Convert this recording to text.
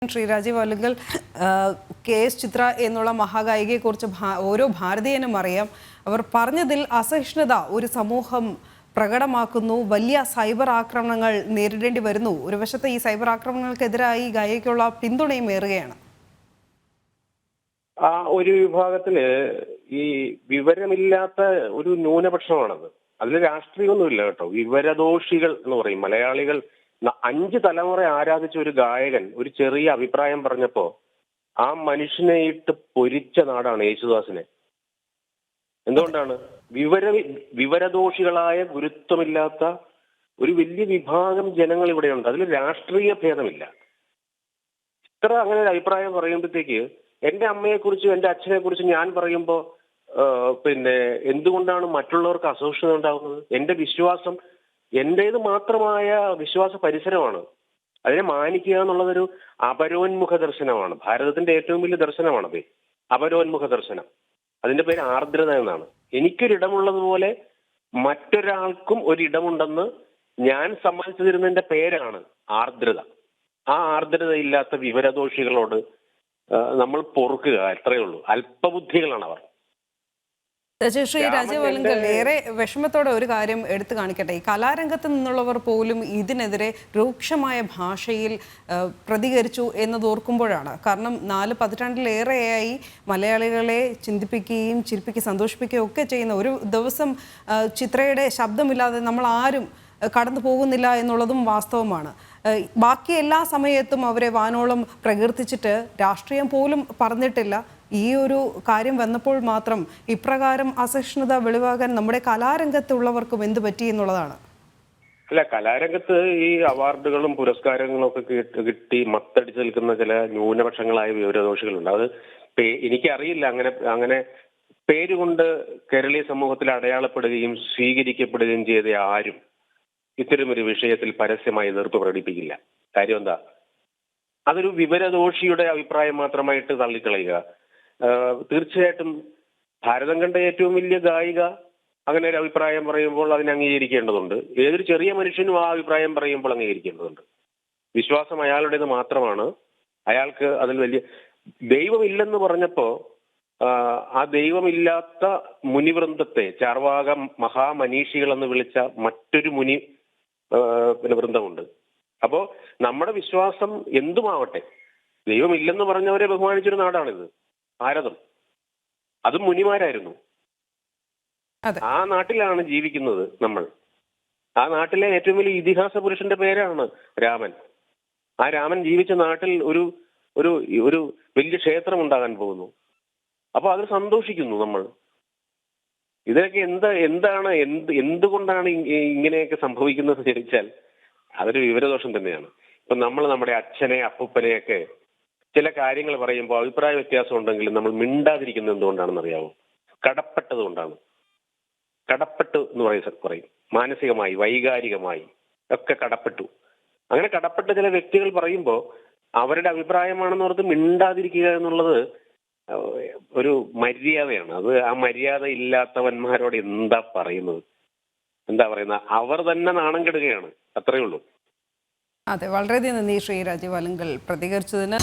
ശ്രീ രാജീവ് അല്ലെങ്കിൽ കെ.എസ്. ചിത്ര എന്നുള്ള മഹാഗായികയെക്കുറിച്ച് ഓരോ ഭാരതീയനും അറിയാം. അവർ പറഞ്ഞതിൽ അസഹിഷ്ണുത ഒരു സമൂഹം പ്രകടമാക്കുന്നു. വലിയ സൈബർ ആക്രമണങ്ങൾ നേരിടേണ്ടി വരുന്നു. ഒരു വശത്ത് ഈ സൈബർ ആക്രമണങ്ങൾക്കെതിരായി ഗായികയ്ക്കുള്ള പിന്തുണയും ഏറുകയാണ്. ആ ഒരു വിഭാഗത്തില് ഈ വിവരമില്ലാത്ത ഒരു ന്യൂനപക്ഷമാണത്. അതിൽ രാഷ്ട്രീയമൊന്നുമില്ല കേട്ടോ. വിവരദോഷികൾ എന്ന് പറയും. മലയാളികൾ 5 തലമുറ ആരാധിച്ച ഒരു ഗായകൻ ഒരു ചെറിയ അഭിപ്രായം പറഞ്ഞപ്പോ ആ മനുഷ്യനെ ഇട്ട് പൊരിച്ച നാടാണ് യേശുദാസിനെ. എന്തുകൊണ്ടാണ്? വിവരദോഷികളായ ഗുരുത്വമില്ലാത്ത ഒരു വലിയ വിഭാഗം ജനങ്ങൾ ഇവിടെയുണ്ട്. അതിൽ രാഷ്ട്രീയ ഭേദമില്ല. ഇത്ര അങ്ങനെ ഒരു അഭിപ്രായം പറയുമ്പോഴത്തേക്ക് എന്റെ അമ്മയെക്കുറിച്ചും എന്റെ അച്ഛനെ കുറിച്ചും ഞാൻ പറയുമ്പോ എന്തുകൊണ്ടാണ് മറ്റുള്ളവർക്ക് അസഹിഷ്ണുത ഉണ്ടാകുന്നത്? എന്റെ വിശ്വാസം എന്റേത് മാത്രമായ വിശ്വാസ പരിസരമാണ്. അതിനെ മാനിക്കുക എന്നുള്ളതൊരു അപരോന്മുഖ ദർശനമാണ്. ഭാരതത്തിന്റെ ഏറ്റവും വലിയ ദർശനമാണത്, അപരോന്മുഖ ദർശനം. അതിന്റെ പേര് ആർദ്രത എന്നാണ്. എനിക്കൊരിടമുള്ളതുപോലെ മറ്റൊരാൾക്കും ഒരിടമുണ്ടെന്ന് ഞാൻ സമ്മതിച്ചു തരുന്നതിന്റെ പേരാണ് ആർദ്രത. ആ ആർദ്രതയില്ലാത്ത വിവരദോഷികളോട് നമ്മൾ പൊറുക്കുക, അത്രയേ ഉള്ളൂ. അല്പബുദ്ധികളാണ് അവർ. ശ്രീ രാജീവ് അല്ലെങ്കിൽ ഏറെ വിഷമത്തോടെ ഒരു കാര്യം എടുത്തു കാണിക്കട്ടെ. ഈ കലാരംഗത്ത് നിന്നുള്ളവർ പോലും ഇതിനെതിരെ രൂക്ഷമായ ഭാഷയിൽ പ്രതികരിച്ചു എന്നത് ഓർക്കുമ്പോഴാണ്. കാരണം 4 പതിറ്റാണ്ടിലേറെയായി മലയാളികളെ ചിന്തിപ്പിക്കുകയും ചിരിപ്പിക്കുകയും സന്തോഷിപ്പിക്കുകയും ഒക്കെ ചെയ്യുന്ന ഒരു ദിവസം ചിത്രയുടെ ശബ്ദമില്ലാതെ നമ്മൾ ആരും കടന്നു പോകുന്നില്ല എന്നുള്ളതും വാസ്തവമാണ്. ബാക്കി എല്ലാ സമയത്തും അവരെ വാനോളം പ്രകീർത്തിച്ചിട്ട് രാഷ്ട്രീയം പോലും പറഞ്ഞിട്ടില്ല. ഈ ഒരു കാര്യം വന്നപ്പോൾ മാത്രം ഇപ്രകാരം അസഹിഷ്ണുത വെളിവാകാൻ നമ്മുടെ കലാരംഗത്തുള്ളവർക്കും എന്ത് പറ്റി എന്നുള്ളതാണ്. അല്ല, കലാരംഗത്ത് ഈ അവാർഡുകളും പുരസ്കാരങ്ങളും ഒക്കെ കിട്ടി മത്തടിച്ച് നിൽക്കുന്ന ചില ന്യൂനപക്ഷങ്ങളായ വിവരദോഷികളുണ്ട്. അത് എനിക്കറിയില്ല അങ്ങനെ പേരുകൊണ്ട് കേരളീയ സമൂഹത്തിൽ അടയാളപ്പെടുകയും സ്വീകരിക്കപ്പെടുകയും ചെയ്ത ആരും ഇത്തരമൊരു വിഷയത്തിൽ പരസ്യമായി എതിർപ്പ് പ്രകടിപ്പിക്കില്ല. കാര്യം എന്താ? അതൊരു വിവരദോഷിയുടെ അഭിപ്രായം മാത്രമായിട്ട് തള്ളിക്കളയുക. തീർച്ചയായിട്ടും ഭാരതം കണ്ട ഏറ്റവും വലിയ ഗായിക അങ്ങനെ ഒരു അഭിപ്രായം പറയുമ്പോൾ അതിനെ അംഗീകരിക്കേണ്ടതുണ്ട്. ഏതൊരു ചെറിയ മനുഷ്യനും ആ അഭിപ്രായം പറയുമ്പോൾ അംഗീകരിക്കേണ്ടതുണ്ട്. വിശ്വാസം അയാളുടേത് മാത്രമാണ്. അയാൾക്ക് അതിൽ വലിയ ദൈവമില്ലെന്ന് പറഞ്ഞപ്പോ ആ ദൈവമില്ലാത്ത മുനിവൃന്ദത്തെ ചാർവാക മഹാമനീഷികൾ എന്ന് വിളിച്ച മറ്റൊരു വൃന്ദമുണ്ട്. അപ്പോ നമ്മുടെ വിശ്വാസം എന്തുമാവട്ടെ, ദൈവമില്ലെന്ന് പറഞ്ഞവരെ ബഹുമാനിച്ചൊരു നാടാണിത് ഭാരതം. അതും മുനിമാരായിരുന്നു. ആ നാട്ടിലാണ് ജീവിക്കുന്നത് നമ്മൾ. ആ നാട്ടിലെ ഏറ്റവും വലിയ ഇതിഹാസ പുരുഷന്റെ പേരാണ് രാമൻ. ആ രാമൻ ജീവിച്ച നാട്ടിൽ ഒരു ഒരു ഒരു വലിയ ക്ഷേത്രം ഉണ്ടാകാൻ പോകുന്നു. അപ്പൊ അത് സന്തോഷിക്കുന്നു നമ്മൾ. ഇതൊക്കെ എന്തുകൊണ്ടാണ് ഇങ്ങനെയൊക്കെ സംഭവിക്കുന്നത് ചോദിച്ചാൽ അതൊരു വിവരദോഷം തന്നെയാണ്. ഇപ്പൊ നമ്മൾ നമ്മുടെ അച്ഛനെ അപ്പൂപ്പനെയൊക്കെ ചില കാര്യങ്ങൾ പറയുമ്പോൾ അഭിപ്രായ വ്യത്യാസം ഉണ്ടെങ്കിലും നമ്മൾ മിണ്ടാതിരിക്കുന്നത് എന്തുകൊണ്ടാണെന്ന് അറിയാമോ? കടപ്പെട്ടത് കൊണ്ടാണ്. കടപ്പെട്ടു എന്ന് പറയും. മാനസികമായി വൈകാരികമായി ഒക്കെ കടപ്പെട്ടു. അങ്ങനെ കടപ്പെട്ട ചില വ്യക്തികൾ പറയുമ്പോൾ അവരുടെ അഭിപ്രായമാണെന്ന് ഓർത്ത് മിണ്ടാതിരിക്കുക എന്നുള്ളത് ഒരു മര്യാദയാണ്. അത് ആ മര്യാദ ഇല്ലാത്തവന്മാരോട് എന്താ പറയുന്നത്? അവർ തന്നെ നാണം കെടുകയാണ്. അത്രയേ ഉള്ളൂ. അതെ, വളരെയധികം നന്ദി ശ്രീ രാജീവ് അല്ലെങ്കിൽ പ്രതികരിച്ചതിന്.